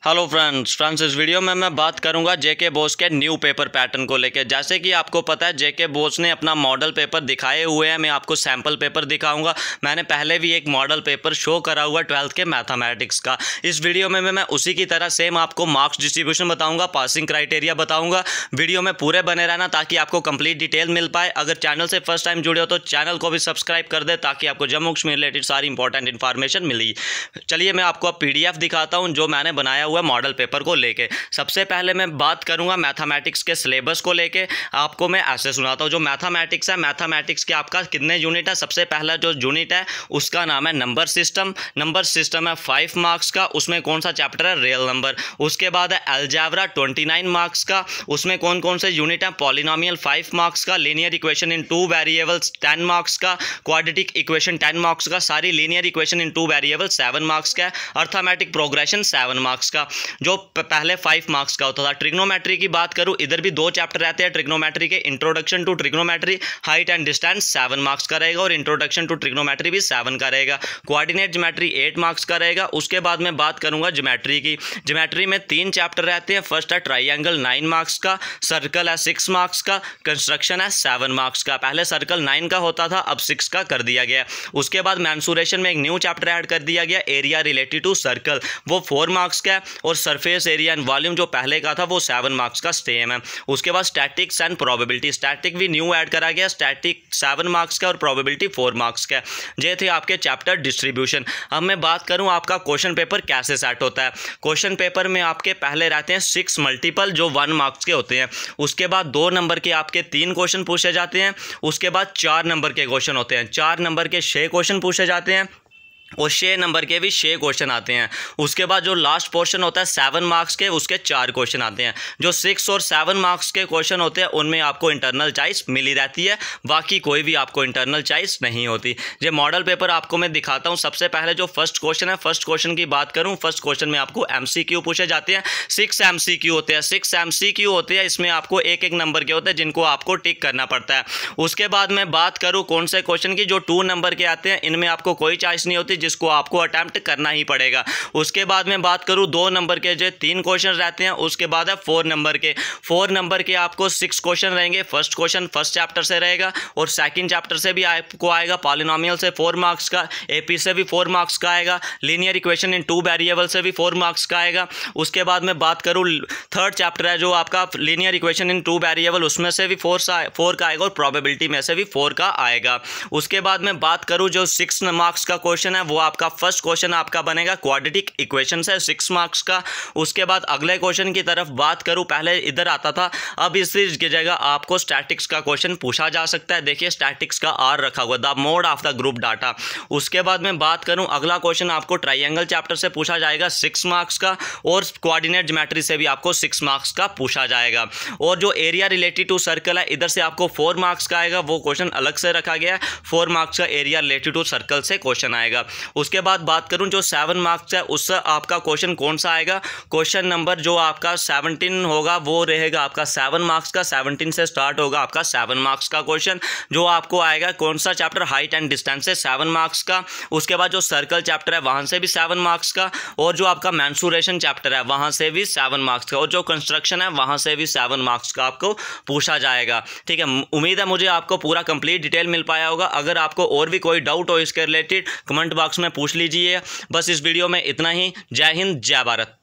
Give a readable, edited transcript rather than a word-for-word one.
Hello friends इस video में मैं बात करूंगा जेके बोस के न्यू पेपर पैटर्न को लेकर। जैसे कि आपको पता है जेके बोस ने अपना मॉडल पेपर दिखाए हुए हैं। मैं आपको सैम्पल पेपर दिखाऊंगा। मैंने पहले भी एक मॉडल पेपर शो करा हुआ 12th के मैथमेटिक्स का। इस वीडियो में मैं उसी की तरह सेम आपको मार्क्स डिस्ट्रीब्यूशन बताऊँगा, पासिंग क्राइटेरिया बताऊँगा। वीडियो में पूरे बने रहना ताकि आपको कंप्लीट डिटेल मिल पाए। अगर चैनल से फर्स्ट टाइम जुड़े हो तो चैनल को भी सब्सक्राइब कर दे ताकि आपको जम्मू कश्मीर रिलेटेड सारी इंपॉर्टेंट इन्फॉर्मेशन मिली। चलिए मैं आपको अब PDF दिखाता हूँ जो मैंने बनाया हुआ मॉडल पेपर को लेके। सबसे पहले मैं बात करूंगा मैथमेटिक्स के सिलेबस को लेके। आपको मैं ऐसे सुनाता हूं, जो मैथमेटिक्स है, मैथमेटिक्स के आपका कितने यूनिट है। सबसे पहला जो यूनिट है उसका नाम है नंबर सिस्टम। नंबर सिस्टम है 5 मार्क्स का। उसमें कौन सा चैप्टर है, रियल नंबर। उसके बाद है अलजेब्रा 29 मार्क्स का। उसमें कौन कौन से यूनिट है, पॉलिनोमियल 5 मार्क्स का, linear equation in 2 variables 10 marks का, क्वाड्रेटिक इक्वेशन 10 मार्क्स का, सारी linear equation in 2 variables 7 marks का, अर्थमेटिक प्रोग्रेशन 7 मार्क्स का, जो पहले 5 मार्क्स का होता था। ट्रिग्नोमेट्री की बात करूं, इधर भी 2 चैप्टर रहते हैं ट्रिग्नोमेट्री के। Introduction to trigonometry, height and distance 7 marks का रहेगा और इंट्रोडक्शन टू ट्रिग्नोमेट्री भी 7 का रहेगा। कोऑर्डिनेट ज्योमेट्री 8 मार्क्स का रहेगा। उसके बाद में बात करूंगा ज्योमेट्री की। ज्योमेट्री में 3 चैप्टर रहते हैं। फर्स्ट है ट्राइंगल 9 मार्क्स का, सर्कल है 6 मार्क्स का, कंस्ट्रक्शन है 7 मार्क्स का। पहले सर्कल 9 का होता था, अब 6 का कर दिया गया। उसके बाद मेंसुरेशन में एक न्यू चैप्टर ऐड कर दिया गया, एरिया रिलेटेड टू सर्कल, वो 4 मार्क्स का है। और सरफेस एरिया एंड वॉल्यूम जो पहले का था वो 7 मार्क्स का सेम है। उसके बाद स्टैटिक्स एंड प्रोबेबिलिटी, स्टैटिक भी न्यू ऐड करा गया, स्टैटिक 7 मार्क्स का और प्रोबेबिलिटी 4 मार्क्स का। ये थे आपके चैप्टर डिस्ट्रीब्यूशन। अब मैं बात करूं आपका क्वेश्चन पेपर कैसे सेट होता है। क्वेश्चन पेपर में आपके पहले रहते हैं 6 मल्टीपल जो 1 मार्क्स के होते हैं। उसके बाद 2 नंबर के आपके 3 क्वेश्चन पूछे जाते हैं। उसके बाद 4 नंबर के क्वेश्चन होते हैं। 4 नंबर के 6 क्वेश्चन पूछे जाते हैं और 6 नंबर के भी 6 क्वेश्चन आते हैं। उसके बाद जो लास्ट पोर्शन होता है 7 मार्क्स के, उसके 4 क्वेश्चन आते हैं। जो 6 और 7 मार्क्स के क्वेश्चन होते हैं उनमें आपको इंटरनल चॉइस मिली रहती है, बाकी कोई भी आपको इंटरनल चॉइस नहीं होती। ये मॉडल पेपर आपको मैं दिखाता हूँ। सबसे पहले जो फर्स्ट क्वेश्चन है, फर्स्ट क्वेश्चन की बात करूँ, फर्स्ट क्वेश्चन में आपको MCQ पूछे जाते हैं। 6 MCQ होते हैं, 6 MCQ होते हैं। इसमें आपको एक नंबर के होते हैं जिनको आपको टिक करना पड़ता है। उसके बाद मैं बात करूँ कौन से क्वेश्चन की, जो 2 नंबर के आते हैं, इनमें आपको कोई चॉइस नहीं होती, जिसको आपको अटेम्प्ट करना ही पड़ेगा। उसके बाद में बात करूं 2 नंबर के जो 3 क्वेश्चन रहते हैं। उसके बाद है 4 नंबर के। 4 नंबर के आपको 6 क्वेश्चन रहेंगे। फर्स्ट क्वेश्चन फर्स्ट चैप्टर से रहेगा और सेकंड चैप्टर से भी आपको आएगा। पॉलिनोमियल से 4 मार्क्स का, AP से भी 4 मार्क्स का आएगा, लीनियर इक्वेशन इन 2 वेरिएबल से भी 4 मार्क्स का आएगा। उसके बाद में बात करूं थर्ड चैप्टर है जो आपका लीनियर इक्वेशन इन 2 वेरिएबल, उसमें से भी 4 का आएगा और प्रोबेबिलिटी में से भी 4 का आएगा। उसके बाद में बात करूं जो 6 मार्क्स का क्वेश्चन है वो आपका फर्स्ट क्वेश्चन आपका बनेगा क्वाड्रेटिक इक्वेशन से 6 मार्क्स का। उसके बाद अगले क्वेश्चन की तरफ बात करूं, पहले इधर आता था, अब इस की जगह आपको स्टैटिक्स का क्वेश्चन पूछा जा सकता है। देखिए स्टैटिक्स का R रखा हुआ, the mode of the group data. उसके बाद मैं बात करूं अगला क्वेश्चन आपको ट्राइंगल चैप्टर से पूछा जाएगा 6 मार्क्स का और कोऑर्डिनेट ज्योमेट्री से भी आपको 6 मार्क्स का पूछा जाएगा। और जो एरिया रिलेटेड टू सर्कल है इधर से आपको 4 मार्क्स का आएगा, वो क्वेश्चन अलग से रखा गया है। 4 मार्क्स का एरिया रिलेटेड टू सर्कल से क्वेश्चन आएगा। उसके बाद बात करूं जो 7 मार्क्स है उससे आपका क्वेश्चन कौन सा आएगा, क्वेश्चन नंबर जो आपका 17 होगा वो रहेगा आपका 7 मार्क्स का। 17 से स्टार्ट होगा आपका 7 मार्क्स का क्वेश्चन, जो आपको आएगा कौन सा चैप्टर, हाइट एंड डिस्टेंस से 7 मार्क्स का। उसके बाद जो सर्कल चैप्टर है वहां से भी 7 मार्क्स का, और जो आपका मेंसुरेशन चैप्टर है वहां से भी 7 मार्क्स का, और जो कंस्ट्रक्शन है वहां से भी 7 मार्क्स का आपको पूछा जाएगा। ठीक है, उम्मीद है मुझे आपको पूरा कंप्लीट डिटेल मिल पाया होगा। अगर आपको और भी कोई डाउट हो इसके रिलेटेड कमेंट बॉक्स में पूछ लीजिए। बस इस वीडियो में इतना ही। जय हिंद, जय भारत।